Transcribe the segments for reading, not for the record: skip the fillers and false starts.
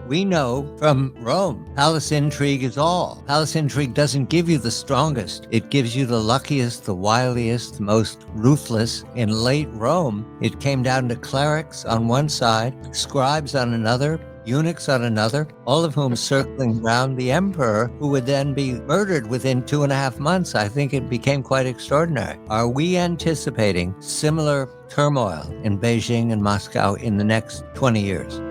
We know from Rome, palace intrigue is all. Palace intrigue doesn't give you the strongest. It gives you the luckiest, the wiliest, the most ruthless. In late Rome, it came down to clerics on one side, scribes on another, eunuchs on another, all of whom circling around the emperor, who would then be murdered within 2.5 months. I think it became quite extraordinary. Are we anticipating similar turmoil in Beijing and Moscow in the next 20 years?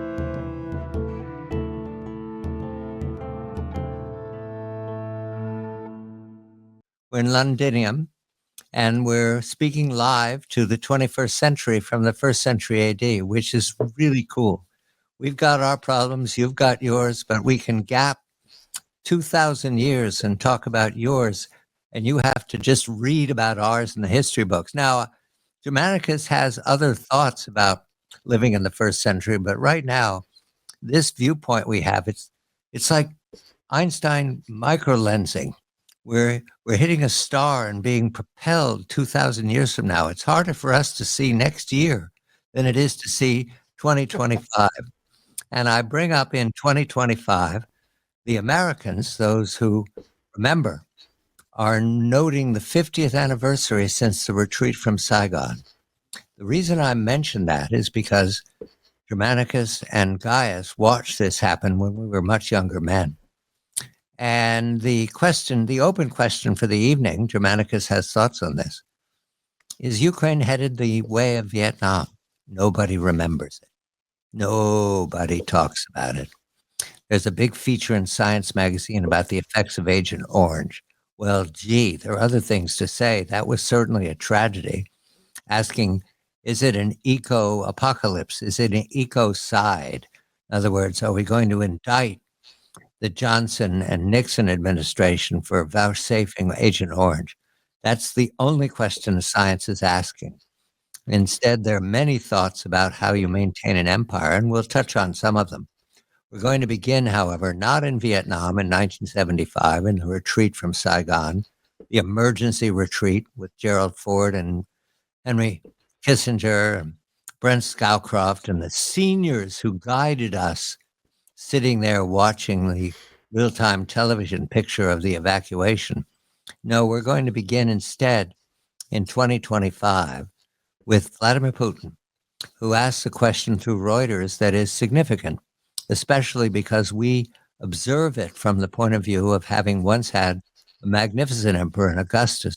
We're in Londinium, and we're speaking live to the 21st century from the 1st century AD, which is really cool. We've got our problems, you've got yours, but we can gap 2,000 years and talk about yours, and you have to just read about ours in the history books. Now, Germanicus has other thoughts about living in the 1st century, but right now, this viewpoint we have, it's like Einstein microlensing. We're hitting a star and being propelled 2,000 years from now. It's harder for us to see next year than it is to see 2025. And I bring up in 2025, the Americans, those who remember, are noting the 50th anniversary since the retreat from Saigon. The reason I mention that is because Germanicus and Gaius watched this happen when we were much younger men. And the open question for the evening, Germanicus has thoughts on this. Is Ukraine headed the way of Vietnam? Nobody remembers it. Nobody talks about it. There's a big feature in Science magazine about the effects of Agent Orange. Well, gee, there are other things to say. That was certainly a tragedy. Asking, is it an eco-apocalypse? Is it an ecocide? In other words, are we going to indict the Johnson and Nixon administration for vouchsafing Agent Orange? That's the only question science is asking. Instead, there are many thoughts about how you maintain an empire, and we'll touch on some of them. We're going to begin, however, not in Vietnam in 1975 in the retreat from Saigon, the emergency retreat with Gerald Ford and Henry Kissinger and Brent Scowcroft and the seniors who guided us sitting there watching the real-time television picture of the evacuation. No, we're going to begin instead in 2025 with Vladimir Putin, who asks a question through Reuters that is significant, especially because we observe it from the point of view of having once had a magnificent emperor in Augustus,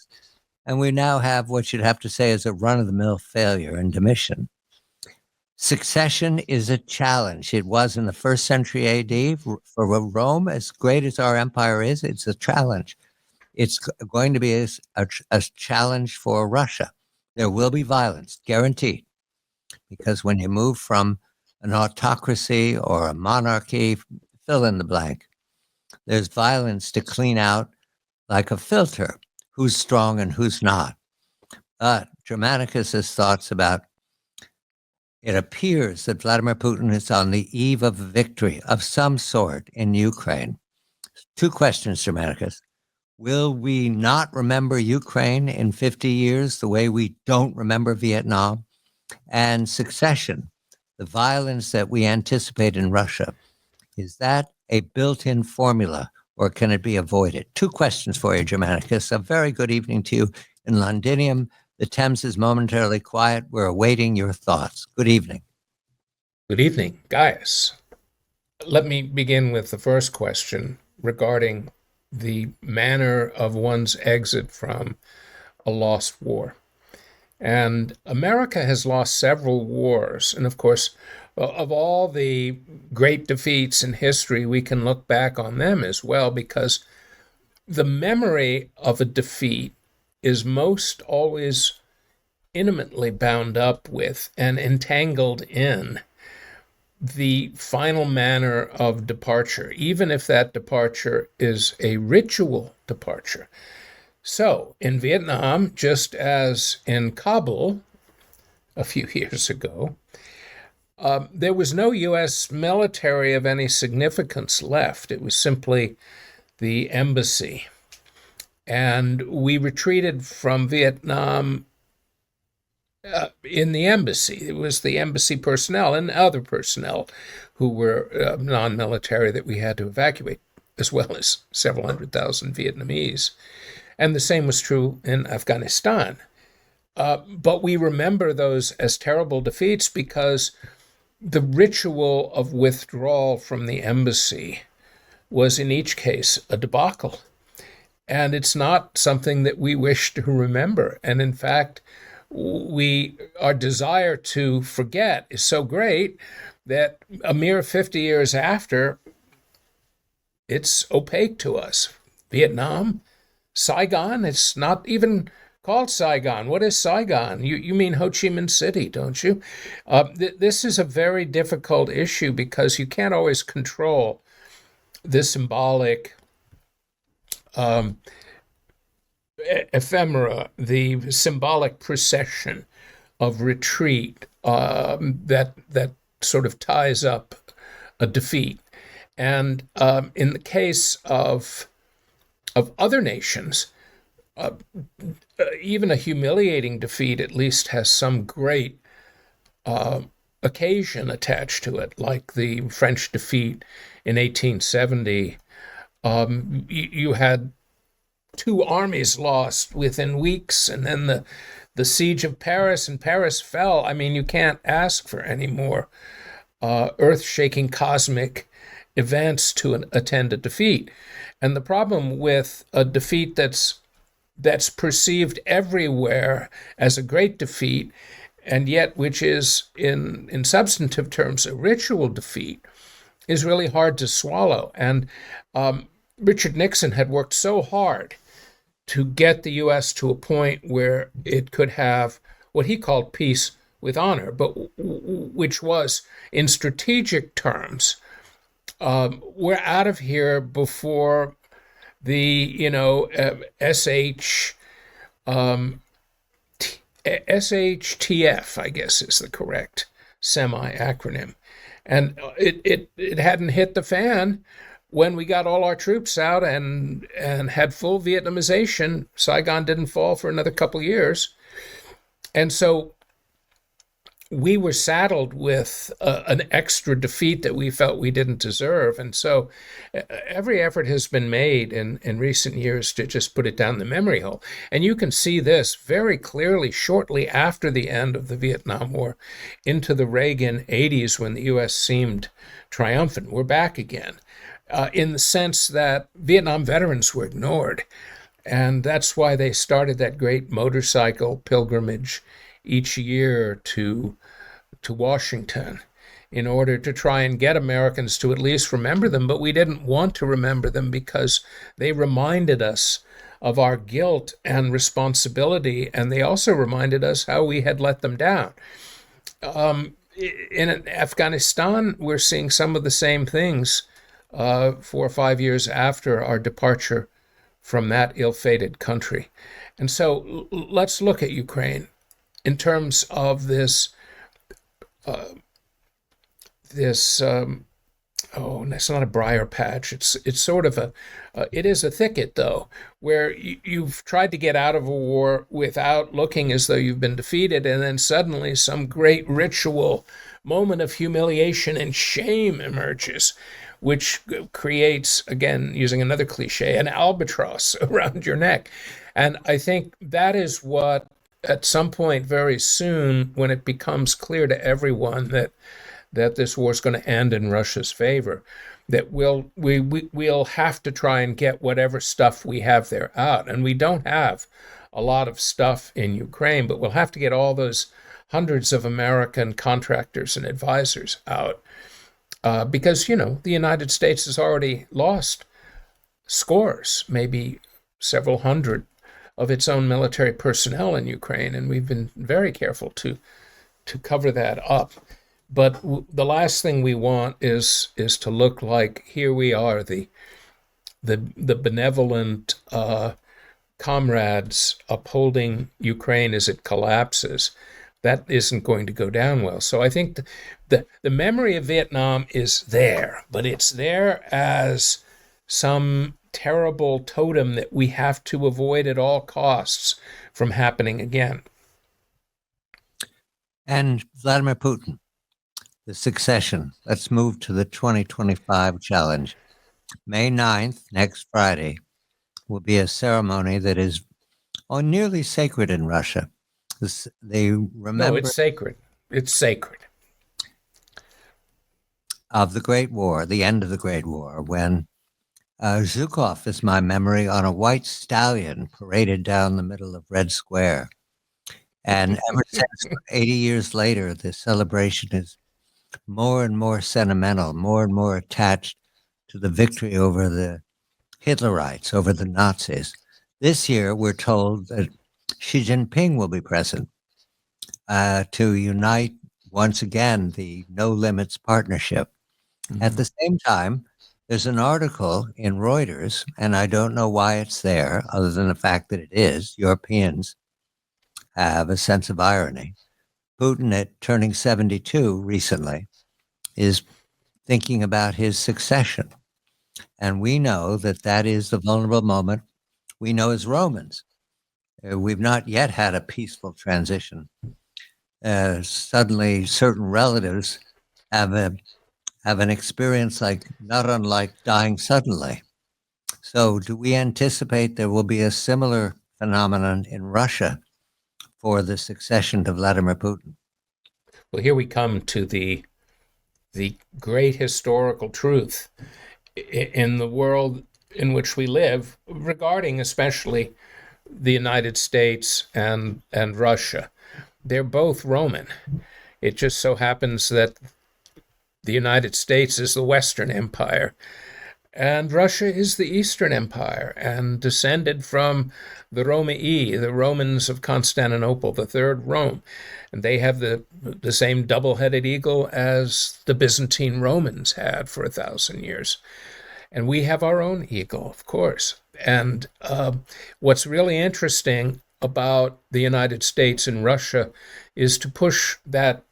and we now have what you'd have to say is a run-of-the-mill failure in Domitian. Succession is a challenge. It was in the 1st century AD for Rome. As great as our empire is, it's a challenge. It's going to be a challenge for Russia. There will be violence, guaranteed, because when you move from an autocracy or a monarchy, fill in the blank, there's violence to clean out like a filter who's strong and who's not. But Germanicus's thoughts about it appears that Vladimir Putin is on the eve of victory of some sort in Ukraine. 2 questions, Germanicus. Will we not remember Ukraine in 50 years the way we don't remember Vietnam? And succession, the violence that we anticipate in Russia, is that a built-in formula or can it be avoided? 2 questions for you, Germanicus. A very good evening to you in Londinium. The Thames is momentarily quiet. We're awaiting your thoughts. Good evening. Good evening, Gaius. Let me begin with the first question regarding the manner of one's exit from a lost war. And America has lost several wars. And of course, of all the great defeats in history, we can look back on them as well, because the memory of a defeat is most always intimately bound up with and entangled in the final manner of departure, even if that departure is a ritual departure. So in Vietnam, just as in Kabul a few years ago, there was no U.S. military of any significance left. It was simply the embassy. And we retreated from Vietnam in the embassy. It was the embassy personnel and other personnel who were non-military that we had to evacuate, as well as several 100,000 Vietnamese. And the same was true in Afghanistan. But we remember those as terrible defeats because the ritual of withdrawal from the embassy was in each case a debacle. And it's not something that we wish to remember. And in fact, our desire to forget is so great that a mere 50 years after, it's opaque to us. Vietnam, Saigon, it's not even called Saigon. What is Saigon? You mean Ho Chi Minh City, don't you? This is a very difficult issue because you can't always control the symbolic ephemera, the symbolic procession of retreat that sort of ties up a defeat. And in the case of other nations, even a humiliating defeat at least has some great occasion attached to it, like the French defeat in 1870. You had two armies lost within weeks, and then the siege of Paris, and Paris fell. I mean, you can't ask for any more earth-shaking cosmic events to attend a defeat. And the problem with a defeat that's perceived everywhere as a great defeat, and yet which is in substantive terms a ritual defeat, is really hard to swallow. And Richard Nixon had worked so hard to get the U.S. to a point where it could have what he called peace with honor, but which was, in strategic terms, we're out of here before the SHTF, I guess is the correct semi-acronym. And it hadn't hit the fan when we got all our troops out and had full Vietnamization. Saigon didn't fall for another couple of years. And so we were saddled with an extra defeat that we felt we didn't deserve. And so every effort has been made in recent years to just put it down the memory hole. And you can see this very clearly shortly after the end of the Vietnam War into the Reagan 80s, when the U.S. seemed triumphant. We're back again in the sense that Vietnam veterans were ignored. And that's why they started that great motorcycle pilgrimage each year to Washington in order to try and get Americans to at least remember them. But we didn't want to remember them because they reminded us of our guilt and responsibility, and they also reminded us how we had let them down. In Afghanistan, we're seeing some of the same things 4 or 5 years after our departure from that ill-fated country. And so let's look at Ukraine in terms of this, it's not a briar patch. It's sort of it is a thicket, though, where you've tried to get out of a war without looking as though you've been defeated, and then suddenly some great ritual moment of humiliation and shame emerges, which creates, again, using another cliche, an albatross around your neck. And I think that is what, at some point very soon, when it becomes clear to everyone that this war is going to end in Russia's favor, that we'll have to try and get whatever stuff we have there out. And we don't have a lot of stuff in Ukraine, but we'll have to get all those hundreds of American contractors and advisors out because, the United States has already lost scores, maybe several hundred of its own military personnel in Ukraine, and we've been very careful to cover that up. But the last thing we want is to look like here we are, the benevolent comrades upholding Ukraine as it collapses. That isn't going to go down well. So I think the memory of Vietnam is there, but it's there as some terrible totem that we have to avoid at all costs from happening again. And Vladimir Putin, the succession. Let's move to the 2025 challenge. May 9th, next Friday, will be a ceremony that is nearly sacred in Russia. They No, remember it's sacred. It's sacred. of the Great War, the end of the Great War, when Zhukov is my memory on a white stallion paraded down the middle of Red Square. And ever since, 80 years later, the celebration is more and more sentimental, more and more attached to the victory over the Hitlerites, over the Nazis. This year, we're told that Xi Jinping will be present to unite once again the No Limits Partnership. At the same time, there's an article in Reuters, and I don't know why it's there, other than the fact that it is. Europeans have a sense of irony. Putin, at turning 72 recently, is thinking about his succession. And we know that that is the vulnerable moment we know as Romans. We've not yet had a peaceful transition. Suddenly, certain relatives have an experience not unlike dying suddenly. So do we anticipate there will be a similar phenomenon in Russia for the succession to Vladimir Putin? Well, here we come to the great historical truth in the world in which we live, regarding especially the United States and Russia. They're both Roman. It just so happens that the United States is the Western Empire, and Russia is the Eastern Empire, and descended from the Romii, the Romans of Constantinople, the Third Rome. And they have the same double-headed eagle as the Byzantine Romans had for 1,000 years. And we have our own eagle, of course. And what's really interesting about the United States and Russia is to push that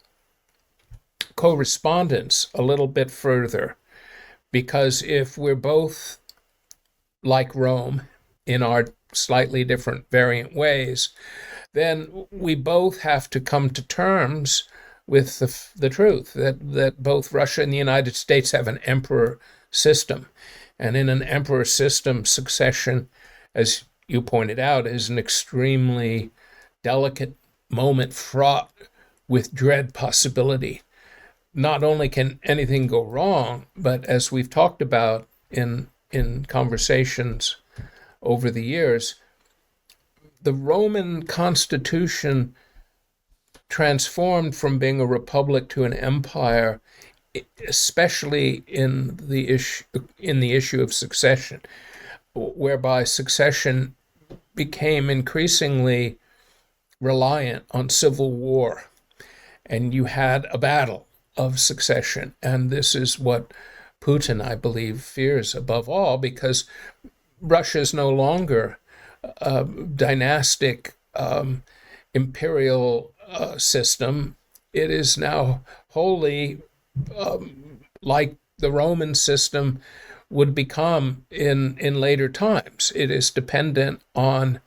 correspondence a little bit further, because if we're both like Rome in our slightly different variant ways, then we both have to come to terms with the truth that both Russia and the United States have an emperor system. And in an emperor system, succession, as you pointed out, is an extremely delicate moment fraught with dread possibility. Not only can anything go wrong, but as we've talked about in conversations over the years, the Roman constitution transformed from being a republic to an empire, especially in the issue of succession, whereby succession became increasingly reliant on civil war, and you had a battle of succession. And this is what Putin, I believe, fears above all, because Russia is no longer a dynastic imperial system. It is now wholly like the Roman system would become in later times. It is dependent on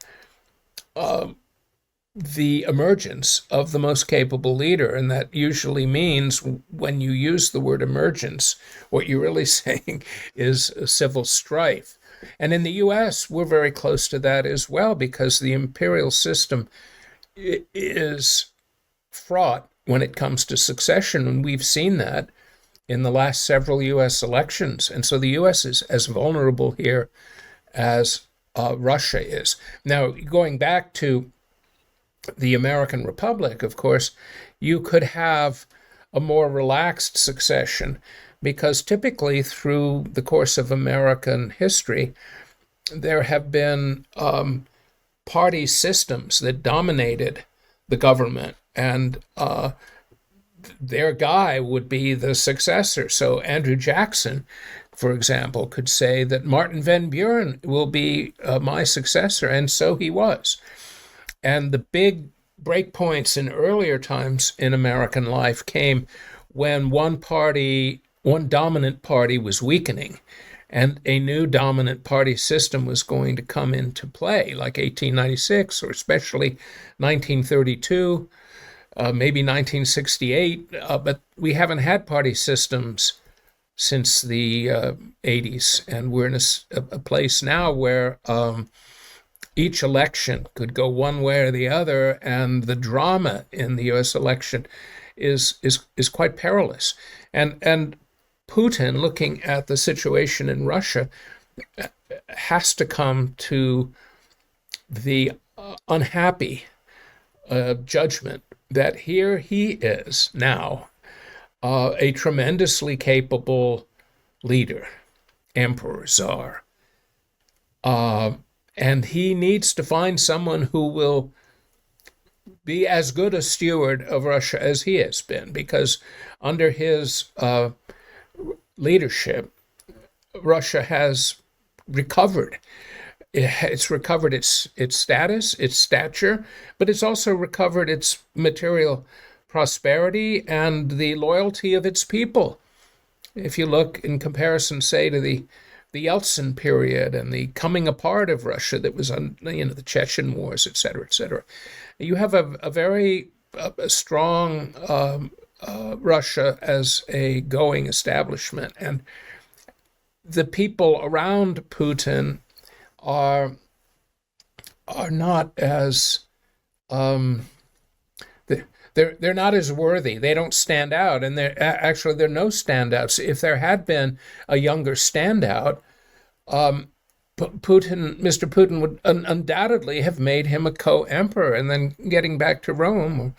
the emergence of the most capable leader. And that usually means, when you use the word emergence, what you're really saying is a civil strife. And in the US, we're very close to that as well, because the imperial system is fraught when it comes to succession. And we've seen that in the last several US elections. And so the US is as vulnerable here as Russia is. Now, going back to the American Republic, of course, you could have a more relaxed succession, because typically through the course of American history, there have been party systems that dominated the government, and their guy would be the successor. So Andrew Jackson, for example, could say that Martin Van Buren will be my successor, and so he was. And the big breakpoints in earlier times in American life came when one dominant party was weakening, and a new dominant party system was going to come into play, like 1896, or especially 1932, maybe 1968, but we haven't had party systems since the 80s, and we're in a place now where each election could go one way or the other, and the drama in the U.S. election is quite perilous. And Putin, looking at the situation in Russia, has to come to the unhappy judgment that here he is now, a tremendously capable leader, emperor, czar, and he needs to find someone who will be as good a steward of Russia as he has been, because under his leadership, Russia has recovered. It's recovered its status, its stature, but it's also recovered its material prosperity and the loyalty of its people. If you look in comparison, say, to the Yeltsin period and the coming apart of Russia that was on, the Chechen wars, et cetera, you have a very strong Russia as a going establishment, and the people around Putin are not as they're not as worthy. They don't stand out, and there are no standouts. If there had been a younger standout, Mr. Putin would undoubtedly have made him a co-emperor. And then getting back to Rome, or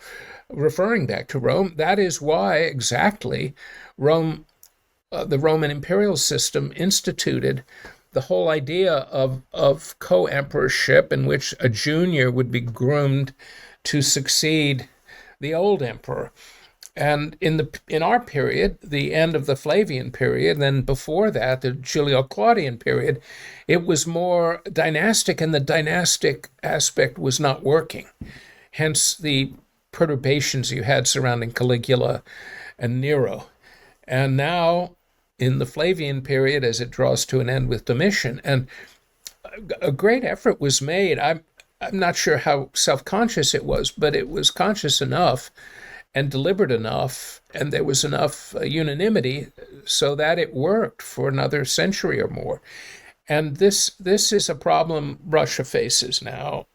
referring back to Rome, that is why exactly Rome, the Roman imperial system, instituted the whole idea of co-emperorship, in which a junior would be groomed to succeed the old emperor. And in our period, the end of the Flavian period, then before that, the Julio-Claudian period, it was more dynastic, and the dynastic aspect was not working. Hence the perturbations you had surrounding Caligula and Nero. And now, in the Flavian period, as it draws to an end with Domitian, and a great effort was made. I'm not sure how self-conscious it was, but it was conscious enough and deliberate enough, and there was enough unanimity so that it worked for another century or more. And this is a problem Russia faces now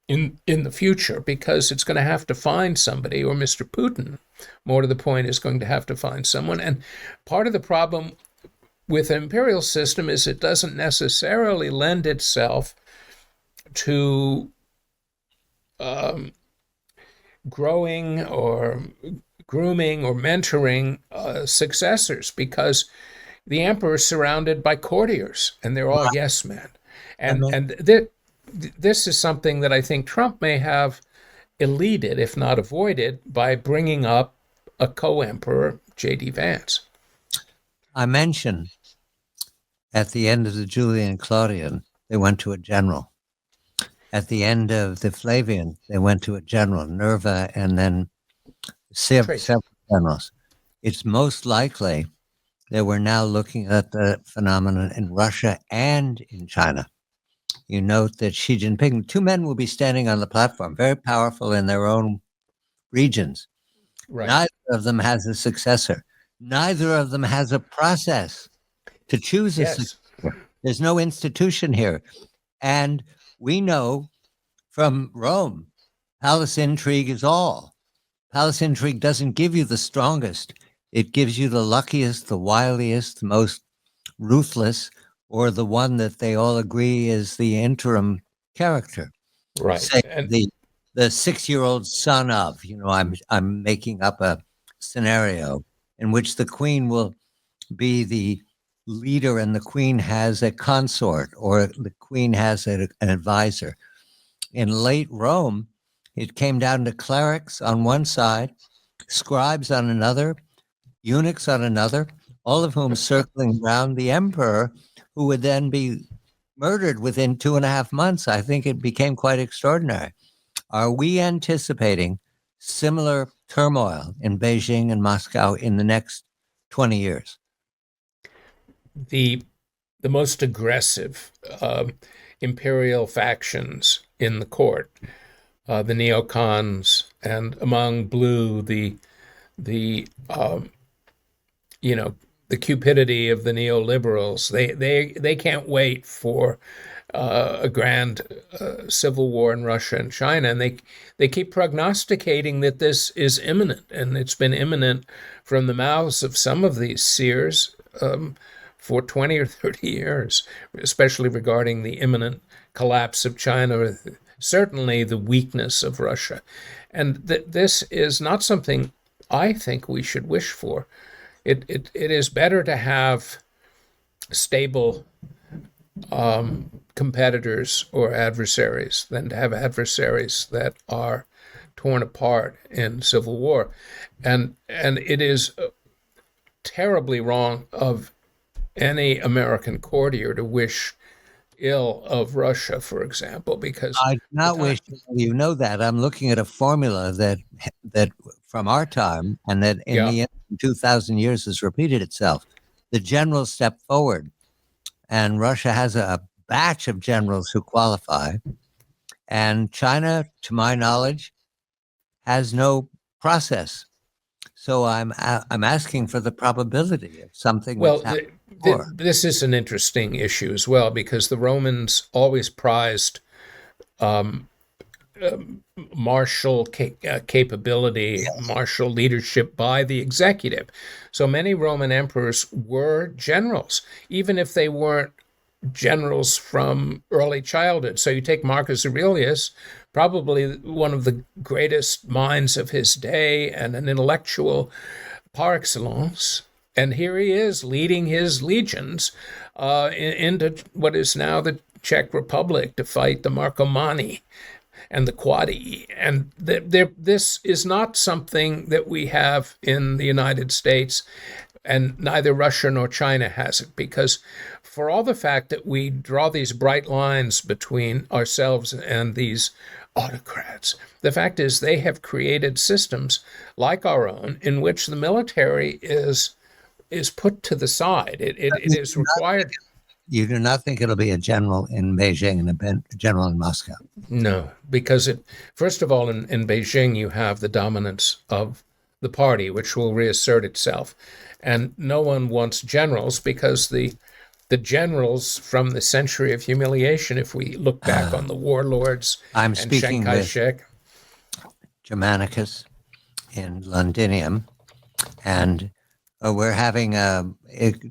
in the future, because it's going to have to find somebody, or Mr. Putin, more to the point, is going to have to find someone. And part of the problem with an imperial system is it doesn't necessarily lend itself to growing or grooming or mentoring successors, because the emperor is surrounded by courtiers, and they're all yes men. And this is something that I think Trump may have eluded, if not avoided, by bringing up a co-emperor, J.D. Vance. I mentioned at the end of the Julian Claudian, they went to a general. At the end of the Flavian, they went to a general, Nerva, and then several generals. It's most likely that we're now looking at the phenomenon in Russia and in China. You note that Xi Jinping, two men will be standing on the platform, very powerful in their own regions. Right. Neither of them has a successor. Neither of them has a process to choose a successor. There's no institution here. And we know from Rome, palace intrigue is all. Palace intrigue doesn't give you the strongest. It gives you the luckiest, the wiliest, the most ruthless, or the one that they all agree is the interim character. Right. Say, the 6-year-old son of, I'm making up a scenario in which the queen will be the leader and the queen has a consort, or the queen has an advisor. In late Rome, it came down to clerics on one side, scribes on another, eunuchs on another, all of whom circling around the emperor, who would then be murdered within 2.5 months. I think it became quite extraordinary. Are we anticipating similar turmoil in Beijing and Moscow in the next 20 years? The most aggressive imperial factions in the court, the neocons and among blue, the the cupidity of the neoliberals. They can't wait for a grand civil war in Russia and China, and they keep prognosticating that this is imminent, and it's been imminent from the mouths of some of these seers for 20 or 30 years, especially regarding the imminent collapse of China, certainly the weakness of Russia. And this is not something I think we should wish for. It is better to have stable competitors or adversaries than to have adversaries that are torn apart in civil war. And it is terribly wrong of any American courtier to wish ill of Russia, for example, because I do not wish you know that. I'm looking at a formula that from our time and that in the 2,000 years has repeated itself. The generals step forward, and Russia has a batch of generals who qualify, and China, to my knowledge, has no process. So I'm asking for the probability of something. Well, that's this is an interesting issue as well, because the Romans always prized martial capability, martial leadership by the executive. So many Roman emperors were generals, even if they weren't generals from early childhood. So you take Marcus Aurelius, probably one of the greatest minds of his day and an intellectual par excellence. And here he is leading his legions into what is now the Czech Republic to fight the Marcomanni and the Quadi. And this is not something that we have in the United States, and neither Russia nor China has it, because for all the fact that we draw these bright lines between ourselves and these autocrats, the fact is they have created systems like our own in which the military is put to the side. It is required. You do not think it'll be a general in Beijing and a general in Moscow? No, because first of all, in Beijing, you have the dominance of the party, which will reassert itself. And no one wants generals, because the generals from the century of humiliation, if we look back on the warlords I'm and speaking Chiang Kai-shek. With Germanicus in Londinium, and we're having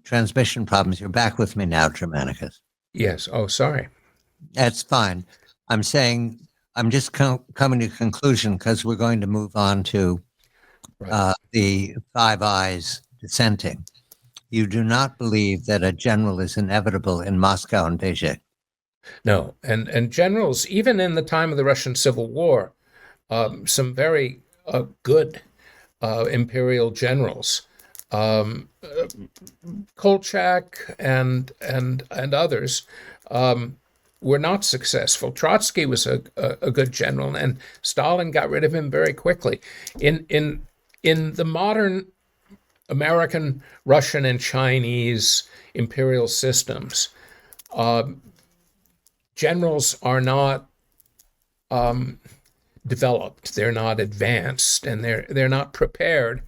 transmission problems. You're back with me now, Germanicus. Yes. Oh, sorry. That's fine. I'm saying I'm just coming to a conclusion, because we're going to move on to the Five Eyes dissenting. You do not believe that a general is inevitable in Moscow and Beijing? No. And generals, even in the time of the Russian Civil War, some very good imperial generals, Kolchak and others, were not successful. Trotsky was a good general, and Stalin got rid of him very quickly. In the modern American, Russian, and Chinese imperial systems, generals are not developed. They're not advanced, and they're not prepared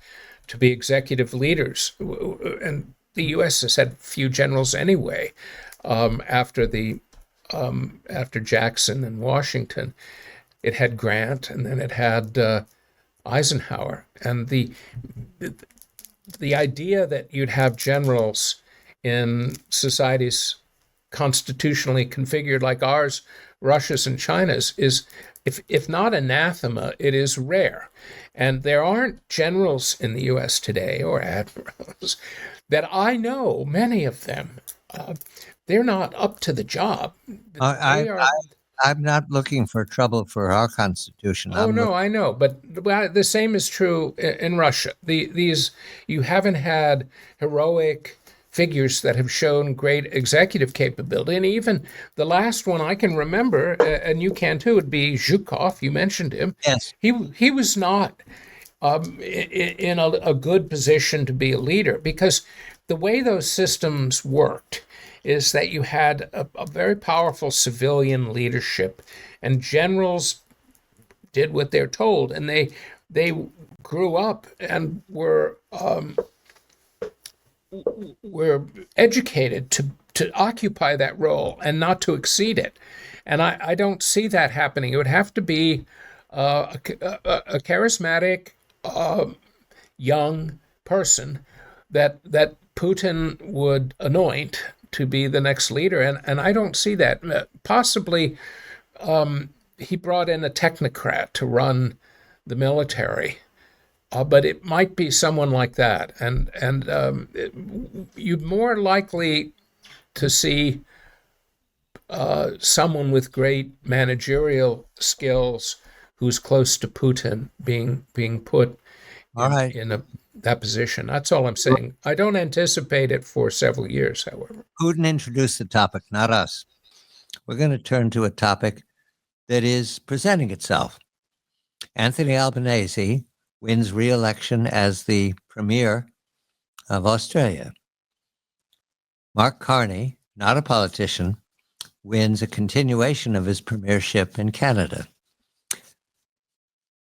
to be executive leaders. And the U.S. has had few generals anyway. After Jackson and Washington, it had Grant, and then it had Eisenhower. And the idea that you'd have generals in societies constitutionally configured like ours, Russia's and China's, is, if not anathema, it is rare. And there aren't generals in the U.S. today, or admirals, that I know, many of them, they're not up to the job. I'm not looking for trouble for our Constitution. No, I know, but the same is true in Russia. These you haven't had heroic figures that have shown great executive capability, and even the last one I can remember, and you can too, would be Zhukov. You mentioned him. Yes, he was not in a good position to be a leader, because the way those systems worked is that you had a very powerful civilian leadership, and generals did what they're told, and they grew up and were educated to occupy that role and not to exceed it. And I don't see that happening. It would have to be a charismatic young person that Putin would anoint to be the next leader, and I don't see that. Possibly he brought in a technocrat to run the military, but it might be someone like that, and you're more likely to see someone with great managerial skills who's close to Putin being put in that position. That's all I'm saying. I don't anticipate it for several years, however. Putin introduced the topic, not us. We're going to turn to a topic that is presenting itself. Anthony Albanese wins re-election as the Premier of Australia. Mark Carney, not a politician, wins a continuation of his premiership in Canada.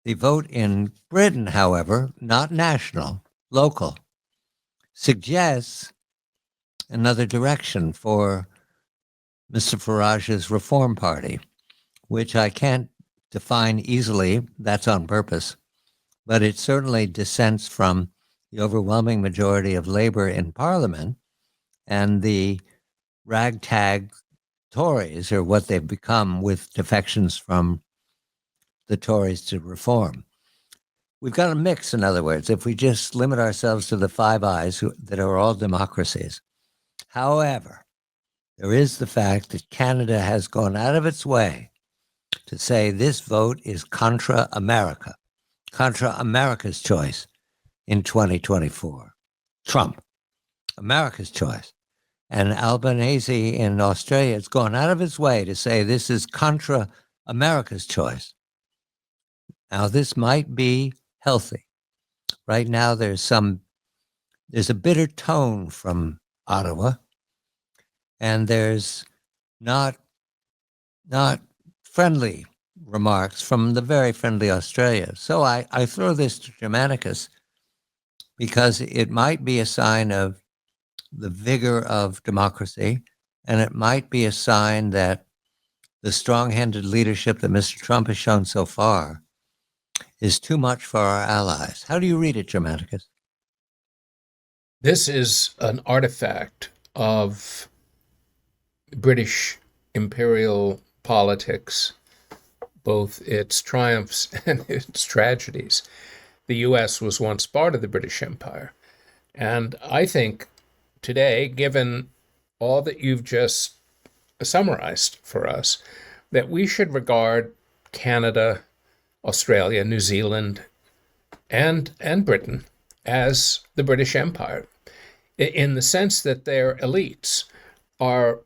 The vote in Britain, however, not national, local, suggests another direction for Mr. Farage's Reform Party, which I can't define easily. That's on purpose. But it certainly dissents from the overwhelming majority of Labour in Parliament and the ragtag Tories, or what they've become with defections from the Tories to Reform. We've got a mix, in other words, if we just limit ourselves to the Five Eyes that are all democracies. However, there is the fact that Canada has gone out of its way to say this vote is contra America, contra America's choice in 2024. Trump, America's choice. And Albanese in Australia has gone out of its way to say this is contra America's choice. Now, this might be healthy. Right now, there's a bitter tone from Ottawa, and there's not friendly remarks from the very friendly Australia. So I throw this to Germanicus because it might be a sign of the vigor of democracy, and it might be a sign that the strong-handed leadership that Mr. Trump has shown so far is too much for our allies. How do you read it, Germanicus? This is an artifact of British imperial politics, both its triumphs and its tragedies. The U.S. was once part of the British Empire. And I think today, given all that you've just summarized for us, that we should regard Canada, Australia, New Zealand, and Britain as the British Empire, in the sense that their elites are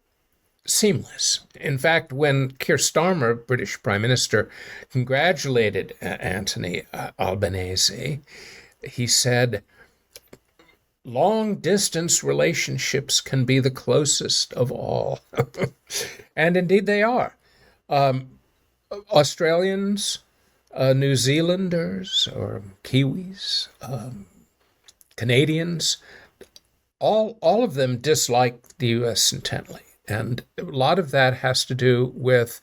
seamless. In fact, when Keir Starmer, British Prime Minister, congratulated Anthony Albanese, he said, long-distance relationships can be the closest of all. And indeed they are. Australians, New Zealanders, or Kiwis, Canadians, all of them dislike the U.S. intently. And a lot of that has to do with,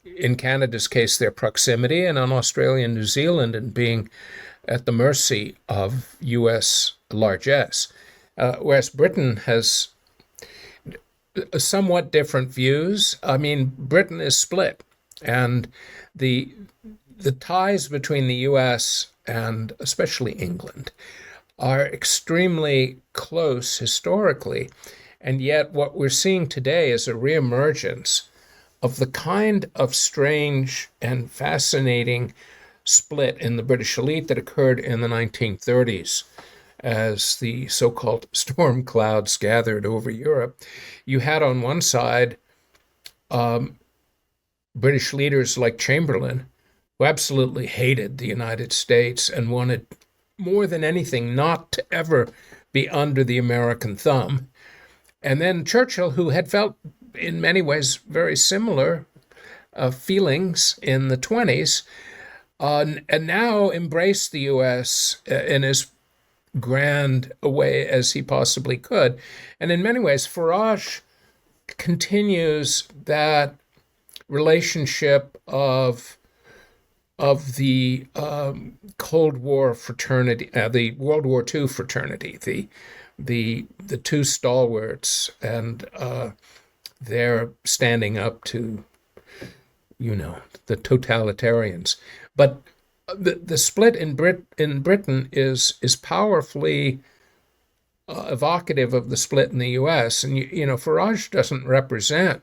in Canada's case, their proximity, and on Australia and New Zealand and being at the mercy of U.S. largesse. Whereas Britain has somewhat different views. I mean, Britain is split, and the ties between the U.S. and especially England are extremely close historically. And yet what we're seeing today is a reemergence of the kind of strange and fascinating split in the British elite that occurred in the 1930s as the so-called storm clouds gathered over Europe. You had on one side British leaders like Chamberlain, who absolutely hated the United States and wanted more than anything not to ever be under the American thumb. And then Churchill, who had felt in many ways very similar feelings in the 20s, and now embrace the U.S. in as grand a way as he possibly could. And in many ways, Farage continues that relationship of the Cold War fraternity, the World War II fraternity, the two stalwarts, and they're standing up to, the totalitarians. But the split in Britain is powerfully evocative of the split in the U.S. And Farage doesn't represent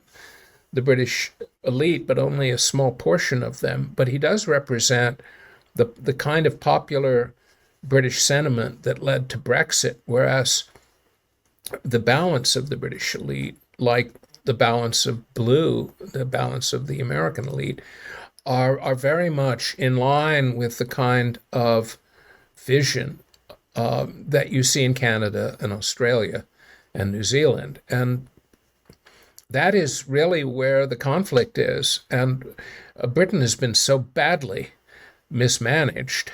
the British elite, but only a small portion of them. But he does represent the kind of popular British sentiment that led to Brexit, whereas the balance of the British elite, like the balance of blue, the balance of the American elite, are very much in line with the kind of vision that you see in Canada and Australia and New Zealand. And that is really where the conflict is. And Britain has been so badly mismanaged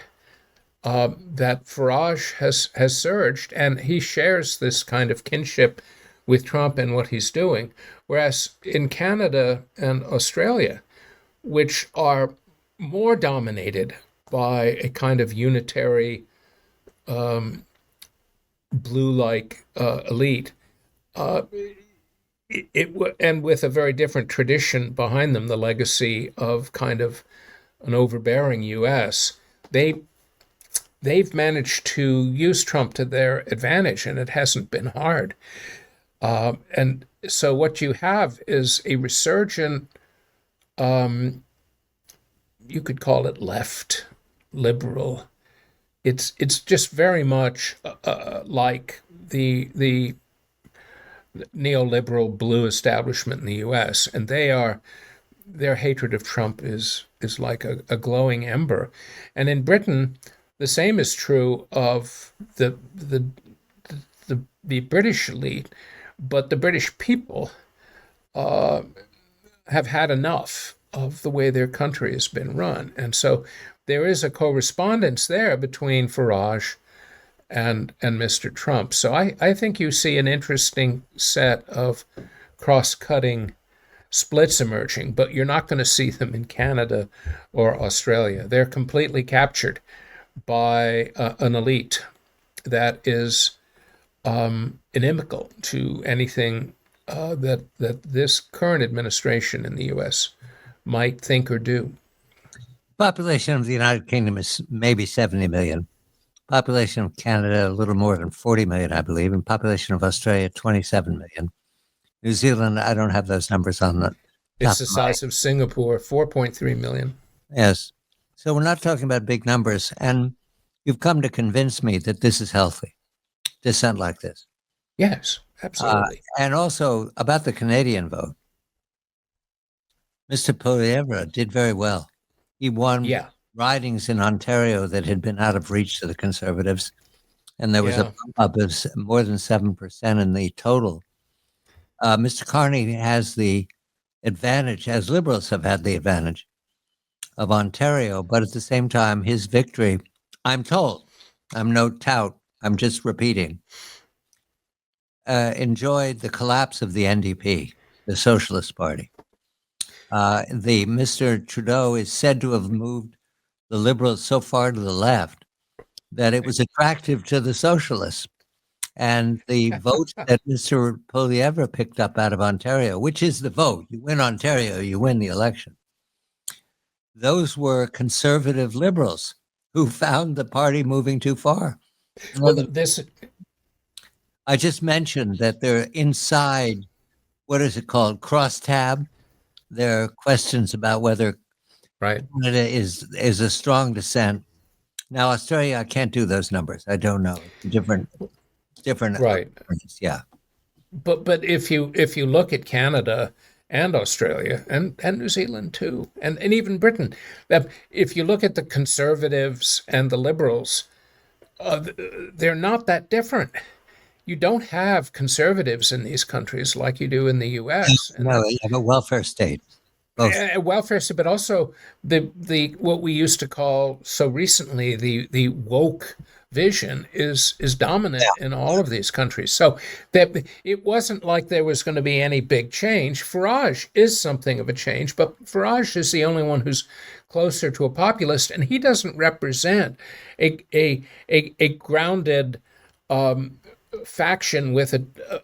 that Farage has surged, and he shares this kind of kinship with Trump and what he's doing. Whereas in Canada and Australia, which are more dominated by a kind of unitary, blue-like elite, and with a very different tradition behind them, the legacy of kind of an overbearing U.S., they've managed to use Trump to their advantage, and it hasn't been hard. And so what you have is a resurgent, you could call it left, liberal. It's just very much like the neoliberal blue establishment in the U.S., and their hatred of Trump is like a glowing ember. And in Britain, the same is true of the British elite, but the British people have had enough of the way their country has been run. And so there is a correspondence there between Farage and Mr. Trump. So I think you see an interesting set of cross-cutting splits emerging, but you're not going to see them in Canada or Australia. They're completely captured by an elite that is inimical to anything that this current administration in the U.S. might think or do. Population of the United Kingdom is maybe 70 million. Population of Canada, a little more than 40 million, I believe, and population of Australia, 27 million. New Zealand, I don't have those numbers on the It's the size of Singapore, 4.3 million. Yes. So we're not talking about big numbers. And you've come to convince me that this is healthy, dissent like this. Yes, absolutely. And also about the Canadian vote. Mr. Poilievre did very well. He won ridings in Ontario that had been out of reach to the Conservatives. And there was a bump up of more than 7% in the total. Mr. Carney has the advantage, as Liberals have had the advantage, of Ontario, but at the same time, his victory, I'm told, I'm no tout, I'm just repeating, enjoyed the collapse of the NDP, the Socialist Party. The Mr. Trudeau is said to have moved the Liberals so far to the left that it was attractive to the Socialists. And the votes that Mr. Poilievre picked up out of Ontario, which is the vote, you win Ontario, you win the election. Those were conservative Liberals who found the party moving too far. Well, I just mentioned that they're inside, what is it called, crosstab. There are questions about whether Canada is a strong dissent. Now, Australia, I can't do those numbers. I don't know. Different. Right. Yeah. But if you look at Canada and Australia and New Zealand too, and even Britain, if you look at the Conservatives and the Liberals, they're not that different. You don't have conservatives in these countries like you do in the U.S. No, you have a welfare state. Both. welfare state, but also the what we used to call so recently the woke vision is dominant in all of these countries. So that it wasn't like there was going to be any big change. Farage is something of a change, but Farage is the only one who's closer to a populist, and he doesn't represent a grounded faction with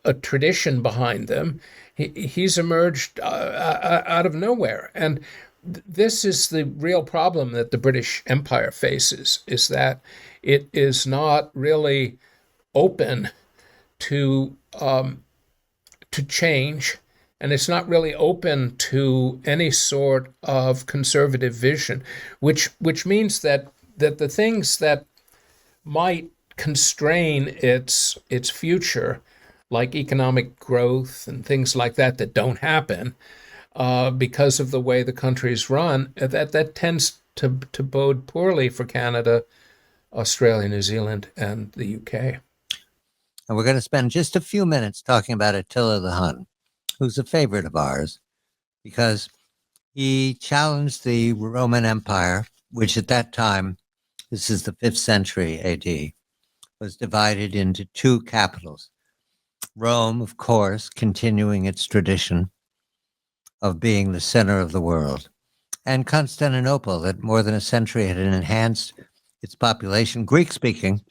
a tradition behind them. He's emerged out of nowhere, and this is the real problem that the British Empire faces: is that it is not really open to change, and it's not really open to any sort of conservative vision, which means that the things that might constrain its future, like economic growth and things like that, that don't happen because of the way the country's run, that tends to bode poorly for Canada, Australia, New Zealand, and the UK. And we're going to spend just a few minutes talking about Attila the Hun, who's a favorite of ours because he challenged the Roman Empire, which at that time, this is the 5th century AD, was divided into two capitals. Rome, of course, continuing its tradition of being the center of the world, and Constantinople, that more than a century had enhanced its population, Greek-speaking,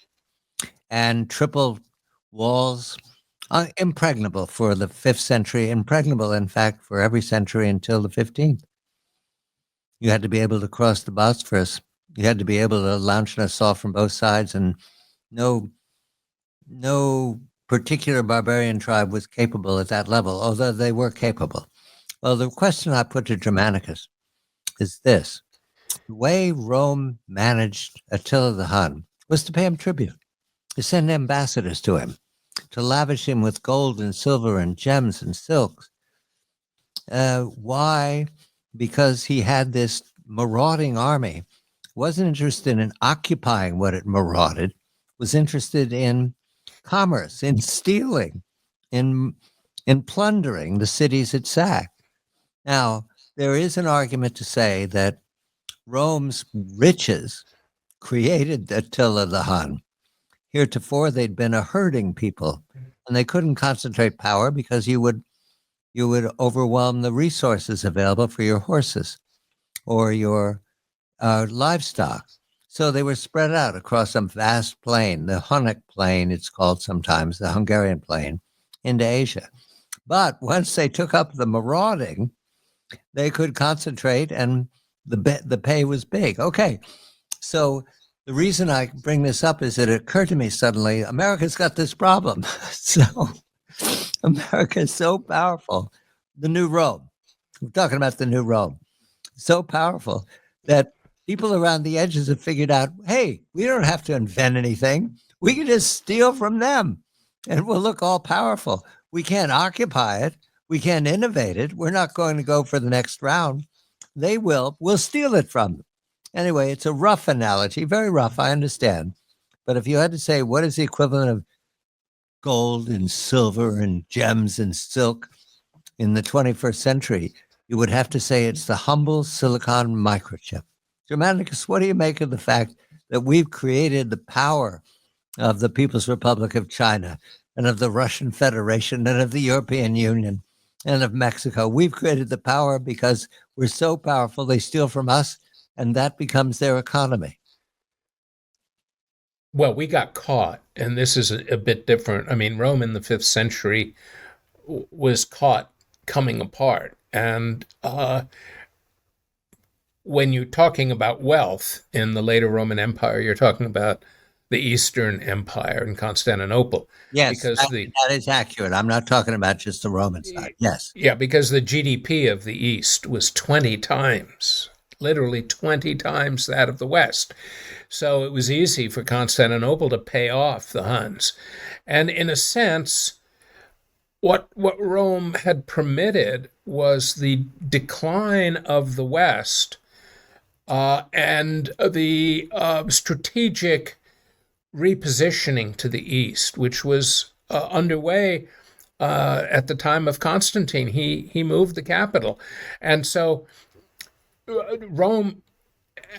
and triple walls, impregnable for the 5th century, impregnable, in fact, for every century until the 15th. You had to be able to cross the Bosphorus. You had to be able to launch an assault from both sides, and no particular barbarian tribe was capable at that level, although they were capable. Well, the question I put to Germanicus is this. The way Rome managed Attila the Hun was to pay him tribute, to send ambassadors to him, to lavish him with gold and silver and gems and silks. Why? Because he had this marauding army, wasn't interested in occupying what it marauded, was interested in commerce, in stealing, in plundering the cities it sacked. Now, there is an argument to say that Rome's riches created Attila the Hun. Heretofore, they'd been a herding people, and they couldn't concentrate power because you would overwhelm the resources available for your horses or your livestock. So they were spread out across some vast plain, the Hunnic plain, it's called sometimes, the Hungarian plain, into Asia. But once they took up the marauding, they could concentrate, and the pay was big. Okay, so the reason I bring this up is that it occurred to me suddenly, America's got this problem. So America is so powerful. The new Rome, we're talking about the new Rome, so powerful that people around the edges have figured out, hey, we don't have to invent anything. We can just steal from them and we'll look all powerful. We can't occupy it. We can't innovate it. We're not going to go for the next round. They will. We'll steal it from them. Anyway, it's a rough analogy, very rough, I understand. But if you had to say what is the equivalent of gold and silver and gems and silk in the 21st century, you would have to say it's the humble silicon microchip. Germanicus, what do you make of the fact that we've created the power of the People's Republic of China and of the Russian Federation and of the European Union and of Mexico? We've created the power because we're so powerful, they steal from us, and that becomes their economy. Well, we got caught, and this is a bit different. I mean, Rome in the 5th century was caught coming apart. And when you're talking about wealth in the later Roman Empire, you're talking about the Eastern Empire and Constantinople. Yes, because that is accurate. I'm not talking about just the Roman side. Yes. Yeah, because the GDP of the East was 20 times, literally 20 times that of the West. So it was easy for Constantinople to pay off the Huns. And in a sense, what Rome had permitted was the decline of the West and the strategic repositioning to the East, which was underway at the time of Constantine. He moved the capital, and so Rome,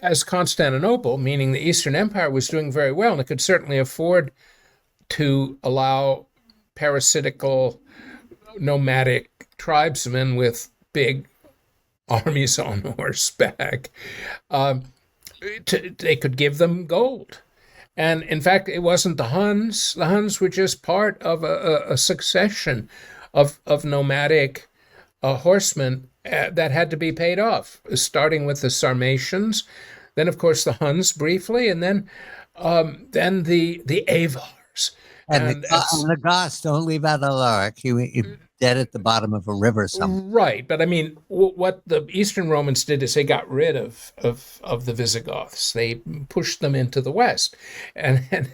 as Constantinople, meaning the Eastern Empire, was doing very well, and it could certainly afford to allow parasitical nomadic tribesmen with big armies on horseback. They could give them gold. And in fact, it wasn't the Huns. The Huns were just part of a succession of nomadic horsemen that had to be paid off, starting with the Sarmatians, then of course the Huns briefly, and then the Avars. And the Goths don't leave out Alaric. He dead at the bottom of a river somewhere. Right, but I mean, what the Eastern Romans did is they got rid of the Visigoths. They pushed them into the west, and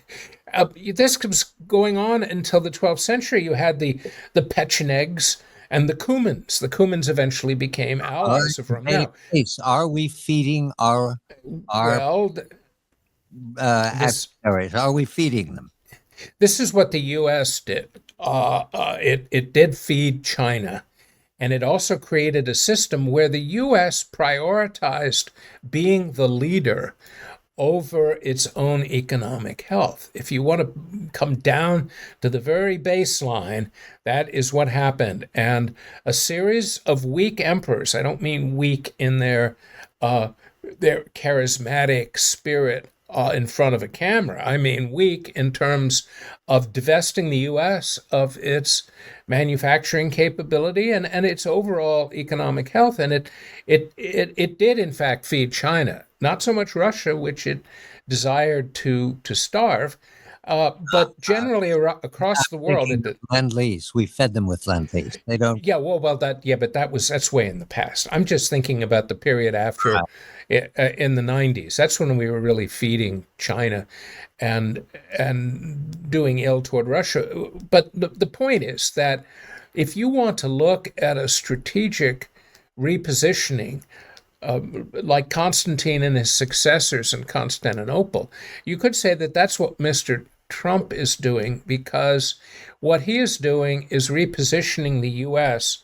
this was going on until the 12th century. You had the Pechenegs and the Cumans. The Cumans eventually became allies of Rome. Now, are we feeding our adversaries? Are we feeding them? This is what the U.S. did. It did feed China, and it also created a system where the U.S. prioritized being the leader over its own economic health. If you want to come down to the very baseline, that is what happened. And a series of weak emperors, I don't mean weak in their charismatic spirit in front of a camera. I mean weak in terms of divesting the U.S. of its manufacturing capability and its overall economic health. And it did, in fact, feed China. Not so much Russia, which it desired to starve, but generally across the world. Lend-Lease. We fed them with Lend-Lease. They don't. Yeah, but that's way in the past. I'm just thinking about the period after, in the 90s. That's when we were really feeding China, and doing ill toward Russia. But the point is that if you want to look at a strategic repositioning, like Constantine and his successors in Constantinople, you could say that that's what Mr. Trump is doing, because what he is doing is repositioning the U.S.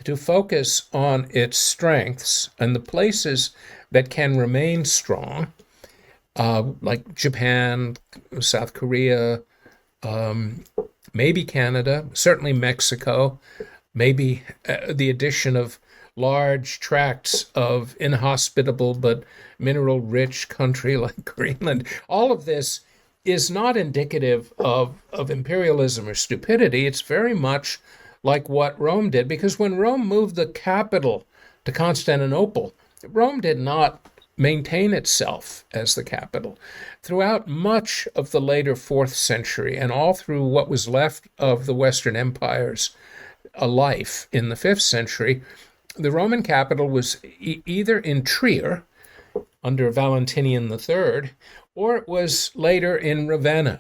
to focus on its strengths and the places that can remain strong, like Japan, South Korea, maybe Canada, certainly Mexico, maybe the addition of large tracts of inhospitable but mineral-rich country like Greenland. All of this is not indicative of imperialism or stupidity. It's very much like what Rome did, because when Rome moved the capital to Constantinople, Rome did not maintain itself as the capital. Throughout much of the later 4th century and all through what was left of the Western Empire's life in the 5th century, the Roman capital was either in Trier under Valentinian III, or it was later in Ravenna,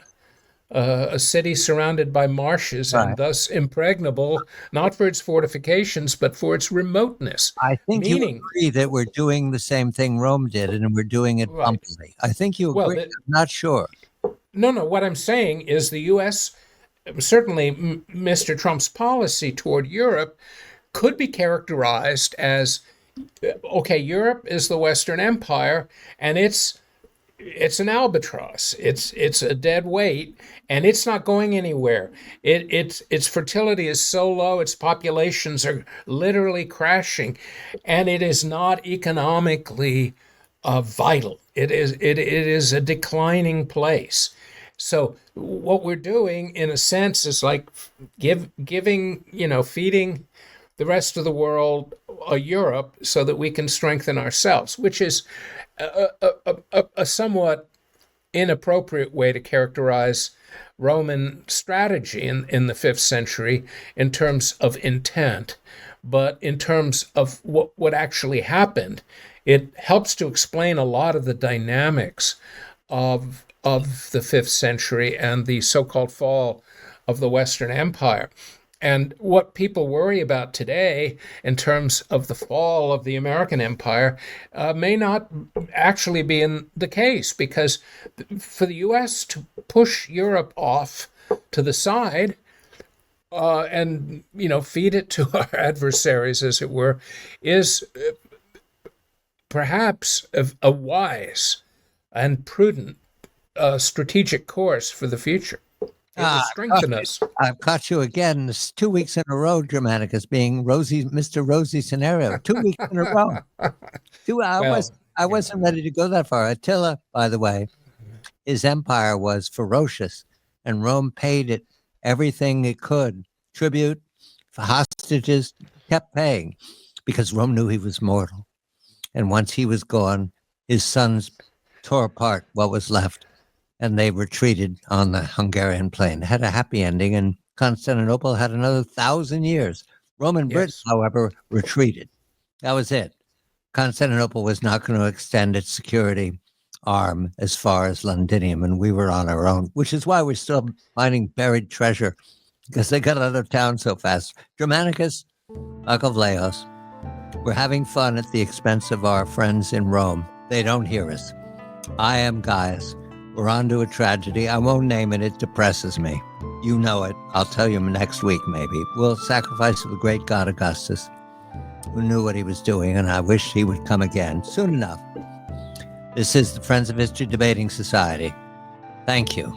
a city surrounded by marshes and thus impregnable, not for its fortifications, but for its remoteness. I think you agree that we're doing the same thing Rome did, and we're doing it bumpily. I think you agree. I'm not sure. No. What I'm saying is the U.S., certainly Mr. Trump's policy toward Europe, could be characterized as, okay, Europe is the Western Empire, and it's an albatross. It's a dead weight, and it's not going anywhere. Its fertility is so low, its populations are literally crashing, and it is not economically vital. It is a declining place. So what we're doing, in a sense, is like feeding the rest of the world, Europe, so that we can strengthen ourselves, which is a somewhat inappropriate way to characterize Roman strategy in the 5th century in terms of intent. But in terms of what actually happened, it helps to explain a lot of the dynamics of the 5th century and the so-called fall of the Western Empire. And what people worry about today in terms of the fall of the American empire may not actually be in the case, because for the U.S. to push Europe off to the side and feed it to our adversaries, as it were, is perhaps a wise and prudent strategic course for the future. It will strengthen us. I've caught you again. It's 2 weeks in a row, Germanicus, being Mr. Rosy scenario. 2 weeks in a row. I wasn't ready to go that far. Attila, by the way, his empire was ferocious, and Rome paid it everything it could. Tribute, for hostages, kept paying, because Rome knew he was mortal. And once he was gone, his sons tore apart what was left, and they retreated on the Hungarian plain. It had a happy ending, and Constantinople had another 1,000 years. Roman Britain, however, retreated. That was it. Constantinople was not going to extend its security arm as far as Londinium, and we were on our own, which is why we're still finding buried treasure, because they got out of town so fast. Germanicus, Michael Vlahos, we're having fun at the expense of our friends in Rome. They don't hear us. I am Gaius. We're on to a tragedy. I won't name it. It depresses me. You know it. I'll tell you next week, maybe. We'll sacrifice to the great god Augustus, who knew what he was doing, and I wish he would come again soon enough. This is the Friends of History Debating Society. Thank you.